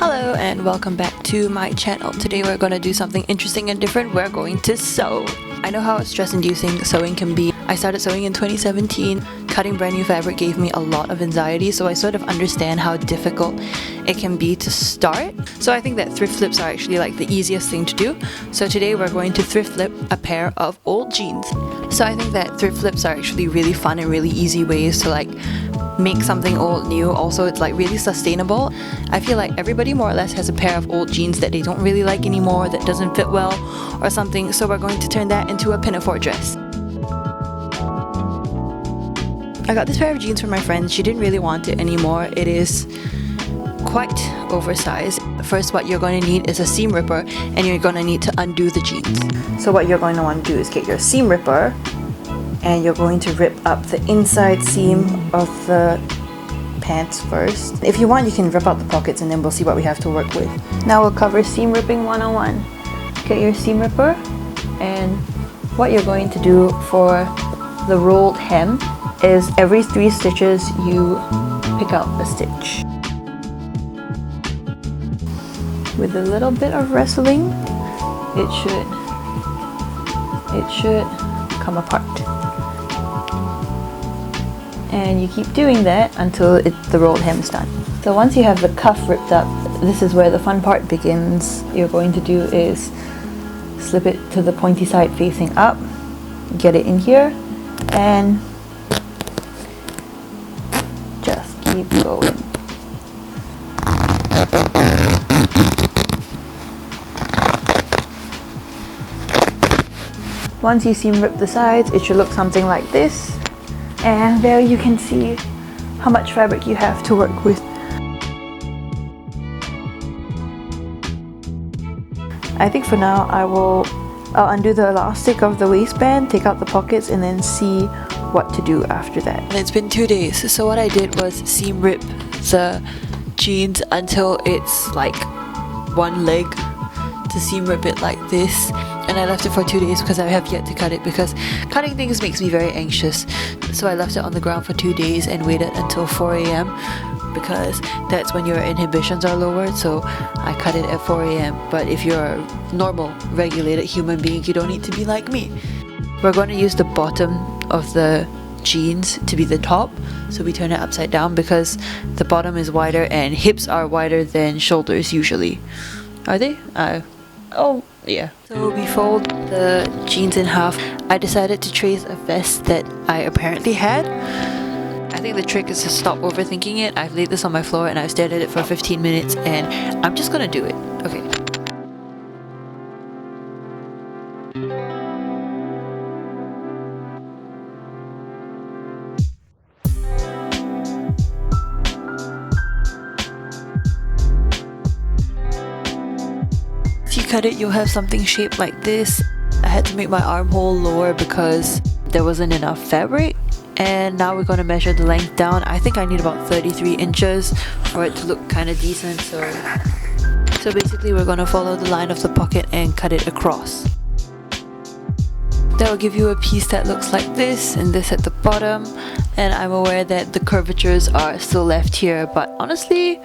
Hello and welcome back to my channel. Today we're going to do something interesting and different. We're going to sew. I know how stress-inducing sewing can be. I started sewing in 2017. Cutting brand new fabric gave me a lot of anxiety, so I sort of understand how difficult it can be to start. So I think that thrift flips are actually like the easiest thing to do. So today we're going to thrift flip a pair of old jeans. So I think that thrift flips are actually really fun and really easy ways to like make something old new. Also, it's like really sustainable. I feel like everybody more or less has a pair of old jeans that they don't really like anymore, that doesn't fit well or something, so we're going to turn that into a pinafore dress. I got this pair of jeans from my friend. She didn't really want it anymore. It is quite oversized. First, what you're going to need is a seam ripper, and you're going to need to undo the jeans. So what you're going to want to do is get your seam ripper, and you're going to rip up the inside seam of the pants first. If you want, you can rip out the pockets and then we'll see what we have to work with. Now we'll cover seam ripping 101. Get your seam ripper, and what you're going to do for the rolled hem is every 3 stitches you pick out a stitch. With a little bit of wrestling, it should come apart. And you keep doing that until the rolled hem is done. So once you have the cuff ripped up, this is where the fun part begins. What you're going to do is slip it to the pointy side facing up, get it in here, and just keep going. Once you seam rip the sides, it should look something like this. And there you can see how much fabric you have to work with. I think for now I'll undo the elastic of the waistband, take out the pockets, and then see what to do after that. And it's been 2 days, so what I did was seam rip the jeans until it's like one leg, to seam rip it like this. And I left it for 2 days because I have yet to cut it, because cutting things makes me very anxious. So I left it on the ground for 2 days and waited until 4 a.m. because that's when your inhibitions are lowered, so I cut it at 4 a.m. But if you're a normal, regulated human being, you don't need to be like me. We're going to use the bottom of the jeans to be the top, so we turn it upside down because the bottom is wider and hips are wider than shoulders usually. Are they? Oh, yeah. So we fold the jeans in half. I decided to trace a vest that I apparently had. I think the trick is to stop overthinking it. I've laid this on my floor and I've stared at it for 15 minutes and I'm just gonna do it. Okay. If you cut it, you'll have something shaped like this. I had to make my armhole lower because there wasn't enough fabric. And now we're going to measure the length down. I think I need about 33 inches for it to look kind of decent. So basically we're going to follow the line of the pocket and cut it across. That will give you a piece that looks like this, and this at the bottom. And I'm aware that the curvatures are still left here, but honestly,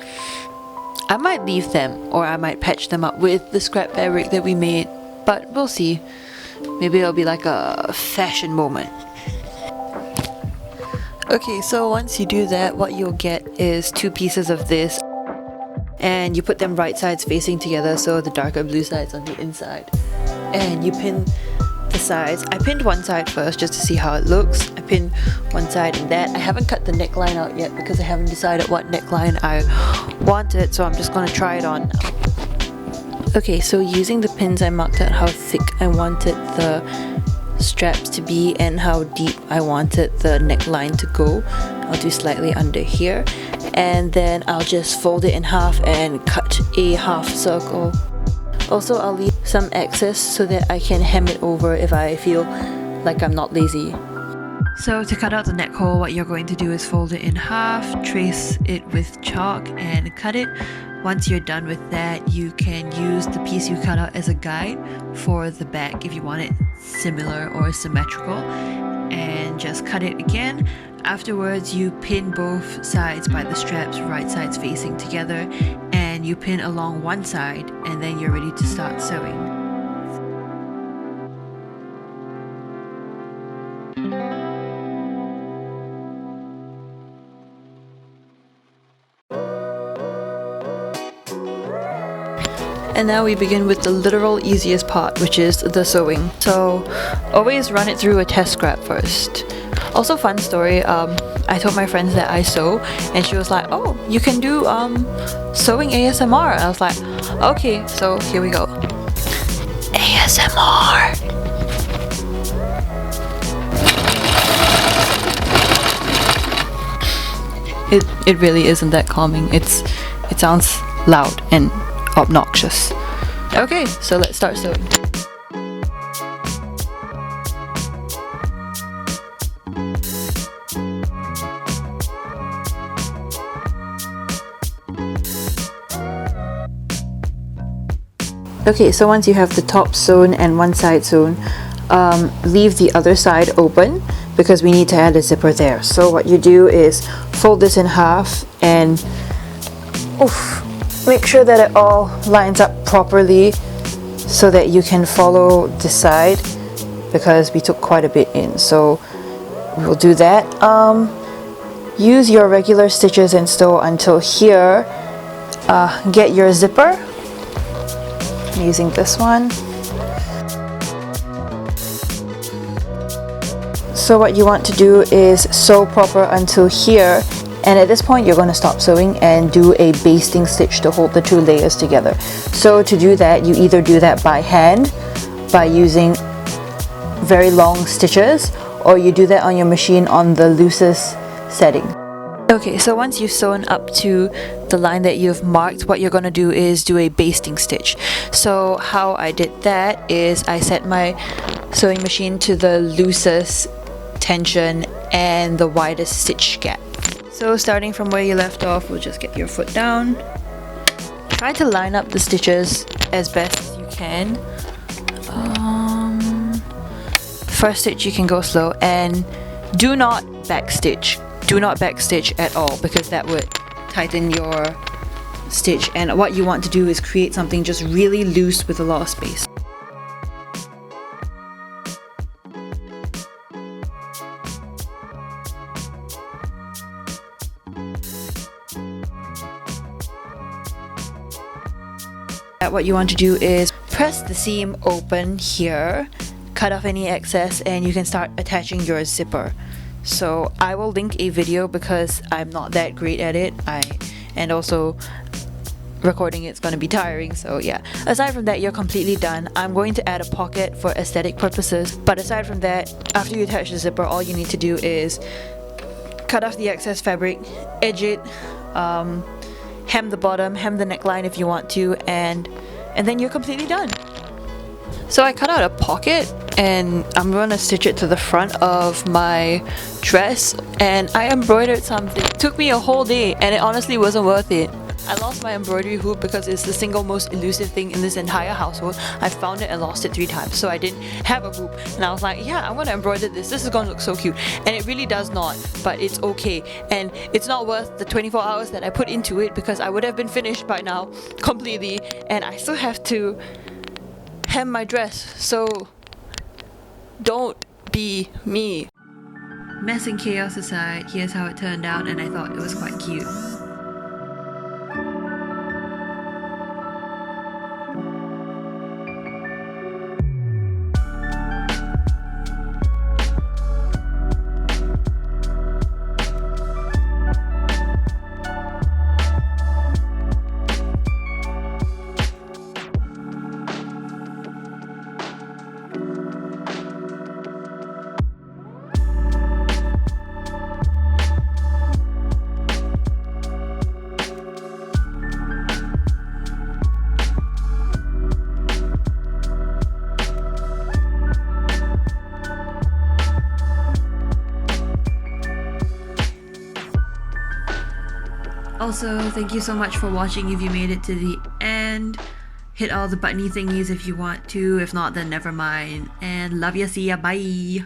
I might leave them, or I might patch them up with the scrap fabric that we made, but we'll see. Maybe it'll be like a fashion moment. Okay, so once you do that, what you'll get is 2 pieces of this, and you put them right sides facing together, so the darker blue side's on the inside, and you pin the sides. I pinned one side first just to see how it looks. I pinned one side and that. I haven't cut the neckline out yet because I haven't decided what neckline I wanted, so I'm just going to try it on now. Okay, so using the pins, I marked out how thick I wanted the straps to be and how deep I wanted the neckline to go. I'll do slightly under here, and then I'll just fold it in half and cut a half circle. Also, I'll leave some excess so that I can hem it over if I feel like I'm not lazy. So to cut out the neck hole, what you're going to do is fold it in half, trace it with chalk and cut it. Once you're done with that, you can use the piece you cut out as a guide for the back if you want it similar or symmetrical, and just cut it again. Afterwards, you pin both sides by the straps, right sides facing together, and and you pin along one side, and then you're ready to start sewing. And now we begin with the literal easiest part, which is the sewing. So always run it through a test scrap first. Also, fun story, I told my friends that I sew, and she was like, oh, you can do sewing ASMR. I was like, okay, so here we go. ASMR. It really isn't that calming. It sounds loud and obnoxious. Okay, so let's start sewing. Okay, so once you have the top sewn and one side sewn, leave the other side open because we need to add a zipper there. So what you do is fold this in half and make sure that it all lines up properly so that you can follow the side, because we took quite a bit in. So we'll do that. Use your regular stitches and sew until here. Get your zipper. I'm using this one. So what you want to do is sew proper until here, and at this point you're going to stop sewing and do a basting stitch to hold the two layers together. So to do that, you either do that by hand by using very long stitches, or you do that on your machine on the loosest setting. Okay, so once you've sewn up to the line that you've marked, what you're going to do is do a basting stitch. So how I did that is I set my sewing machine to the loosest tension and the widest stitch gap. So starting from where you left off, we'll just get your foot down. Try to line up the stitches as best as you can. First stitch you can go slow, and do not backstitch. Do not backstitch at all, because that would tighten your stitch, and what you want to do is create something just really loose with a lot of space. What you want to do is press the seam open here, cut off any excess, and you can start attaching your zipper. So I will link a video because I'm not that great at it, and also recording it's going to be tiring, so yeah. Aside from that, you're completely done. I'm going to add a pocket for aesthetic purposes, but aside from that, after you attach the zipper, all you need to do is cut off the excess fabric, edge it, hem the bottom, hem the neckline if you want to, and then you're completely done. So I cut out a pocket and I'm going to stitch it to the front of my dress, and I embroidered something. It took me a whole day and it honestly wasn't worth it. I lost my embroidery hoop because it's the single most elusive thing in this entire household. I found it and lost it 3 times, so I didn't have a hoop, and I was like, yeah, I'm gonna embroider this is gonna look so cute, and it really does not, but it's okay, and it's not worth the 24 hours that I put into it, because I would have been finished by now completely, and I still have to hem my dress, so don't be me. Mess and chaos aside, here's how it turned out, and I thought it was quite cute. Also, thank you so much for watching if you made it to the end. Hit all the buttony thingies if you want to, if not then never mind. And love ya, see ya, bye!